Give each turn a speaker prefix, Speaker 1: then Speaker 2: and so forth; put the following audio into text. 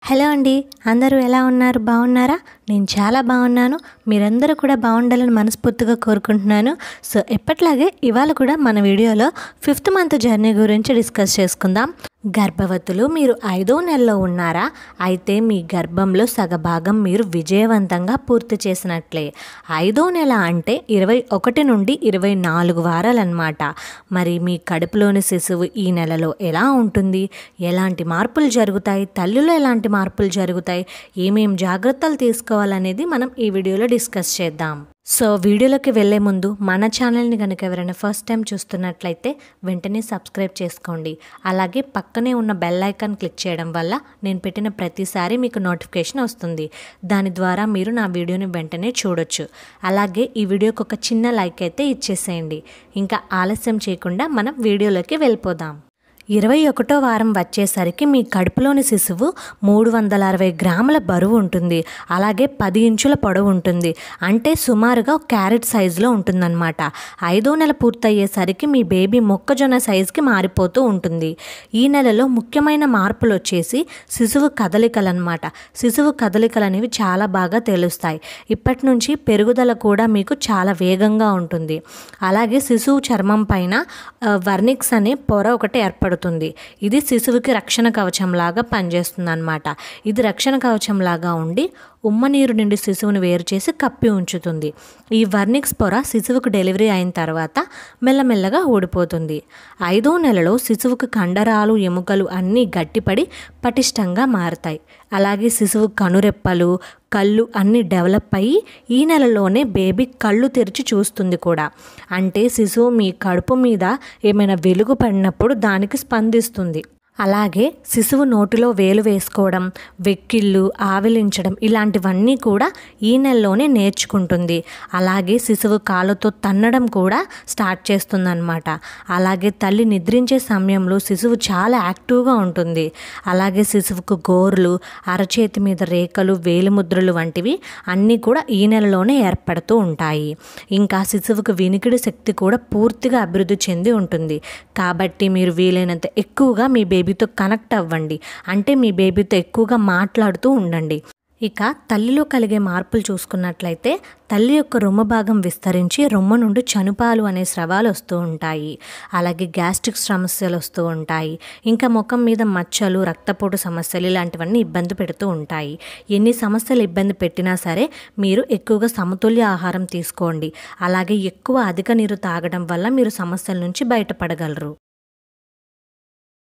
Speaker 1: Hello అండి, అందరూ ఎలా ఉన్నారు? బాగున్నారా? నేను చాలా బాగున్నాను. మీరందరూ కూడా బాగుండాలని మనస్ఫూర్తిగా కోరుకుంటున్నాను. సో ఎప్పట్లాగే ఇవాళ కూడా మన వీడియోలో 5th మంత్ జర్నీ గురించి డిస్కస్ చేసుకుందాం. గర్భవతులు మీరు 5వ నెలలో ఉన్నారా? అయితే మీ గర్భంలో సగభాగం మీరు విజయవంతంగా పూర్తి చేసినట్లే. 5వ నెల అంటే 21 నుండి 24 వారాలన్నమాట. మరి మీ కడుపులోని శిశువు ఈ నెలలో ఎలా ఉంటుంది? ఎలాంటి మార్పులు జరుగుతాయి? తల్లిలో ఎలాంటి మార్పులు జరుగుతాయి? ఏమేం జాగ్రత్తలు తీసుకోవాలనేది మనం ఈ వీడియోలో డిస్కస్ చేద్దాం. సో వీడియోలోకి వెళ్ళే ముందు మన ఛానల్ని కనుక ఎవరైనా ఫస్ట్ టైం చూస్తున్నట్లయితే వెంటనే సబ్స్క్రైబ్ చేసుకోండి. అలాగే పక్కనే ఉన్న బెల్ ఐకాన్ క్లిక్ చేయడం వల్ల నేను పెట్టిన ప్రతిసారి మీకు నోటిఫికేషన్ వస్తుంది. దాని ద్వారా మీరు నా వీడియోని వెంటనే చూడొచ్చు. అలాగే ఈ వీడియోకి ఒక చిన్న లైక్ అయితే ఇచ్చేసేయండి. ఇంకా ఆలస్యం చేయకుండా మనం వీడియోలోకి వెళ్ళిపోదాం. 21వ వారం వచ్చేసరికి మీ కడుపులోని శిశువు 360 గ్రాముల బరువు ఉంటుంది. అలాగే 10 ఇంచుల పొడవు ఉంటుంది. అంటే సుమారుగా ఒక క్యారెట్ సైజులో ఉంటుందన్నమాట. 5వ నెల పూర్తయ్యేసరికి మీ బేబీ మొక్కజొన్న సైజుకి మారిపోతూ ఉంటుంది. ఈ నెలలో ముఖ్యమైన మార్పులు వచ్చేసి శిశువు కదలికలు అన్నమాట. శిశువు కదలికలు అనేవి చాలా బాగా తెలుస్తాయి. ఇప్పటి నుంచి పెరుగుదల కూడా మీకు చాలా వేగంగా ఉంటుంది. అలాగే శిశువు చర్మం పైన వర్నిక్స్ అనే పొర ఒకటి ఏర్పడుతుంది. ఇది శిశువుకి రక్షణ కవచం లాగా పనిచేస్తుంది అన్నమాట. ఇది రక్షణ కవచం లాగా ఉండి ఉమ్మ నీరు నుండి శిశువుని వేరు చేసి కప్పి ఉంచుతుంది. ఈ వర్నిక్స్ పొర శిశువుకు డెలివరీ అయిన తర్వాత మెల్లమెల్లగా ఊడిపోతుంది. 5వ నెలలో శిశువుకు కండరాలు ఎముకలు అన్నీ గట్టిపడి పటిష్టంగా మారతాయి. అలాగే శిశువు కనురెప్పలు కళ్ళు అన్నీ డెవలప్ అయ్యి ఈ నెలలోనే బేబీ కళ్ళు తెరిచి చూస్తుంది కూడా. అంటే శిశువు మీ కడుపు మీద ఏమైనా వెలుగు పడినప్పుడు దానికి స్పందిస్తుంది. అలాగే శిశువు నోటిలో వేలు వేసుకోవడం, వెక్కిళ్ళు, ఆవిలించడం ఇలాంటివన్నీ కూడా ఈ నెలలోనే నేర్చుకుంటుంది. అలాగే శిశువు కాళ్ళతో తన్నడం కూడా స్టార్ట్ చేస్తుందన్నమాట. అలాగే తల్లి నిద్రించే సమయంలో శిశువు చాలా యాక్టివ్గా ఉంటుంది. అలాగే శిశువుకు గోర్లు, అరచేతి మీద రేఖలు, వేలిముద్రలు వంటివి అన్నీ కూడా ఈ నెలలోనే ఏర్పడుతూ ఉంటాయి. ఇంకా శిశువుకు వినికిడి శక్తి కూడా పూర్తిగా అభివృద్ధి చెంది ఉంటుంది. కాబట్టి మీరు వీలైనంత ఎక్కువగా మీ బేబీతో కనెక్ట్ అవ్వండి. అంటే మీ బేబీతో ఎక్కువగా మాట్లాడుతూ ఉండండి. ఇక తల్లిలో కలిగే మార్పులు చూసుకున్నట్లయితే తల్లి యొక్క రొమ్ము భాగం విస్తరించి రొమ్ము నుండి చనుపాలు అనే స్రవాలు వస్తూ ఉంటాయి. అలాగే గ్యాస్ట్రిక్ సమస్యలు వస్తూ ఉంటాయి. ఇంకా ముఖం మీద మచ్చలు, రక్తపోటు సమస్యలు ఇలాంటివన్నీ ఇబ్బంది పెడుతూ ఉంటాయి. ఎన్ని సమస్యలు ఇబ్బంది పెట్టినా సరే మీరు ఎక్కువగా సమతుల్య ఆహారం తీసుకోండి. అలాగే ఎక్కువ అధిక నీరు తాగడం వల్ల మీరు సమస్యల నుంచి బయటపడగలరు.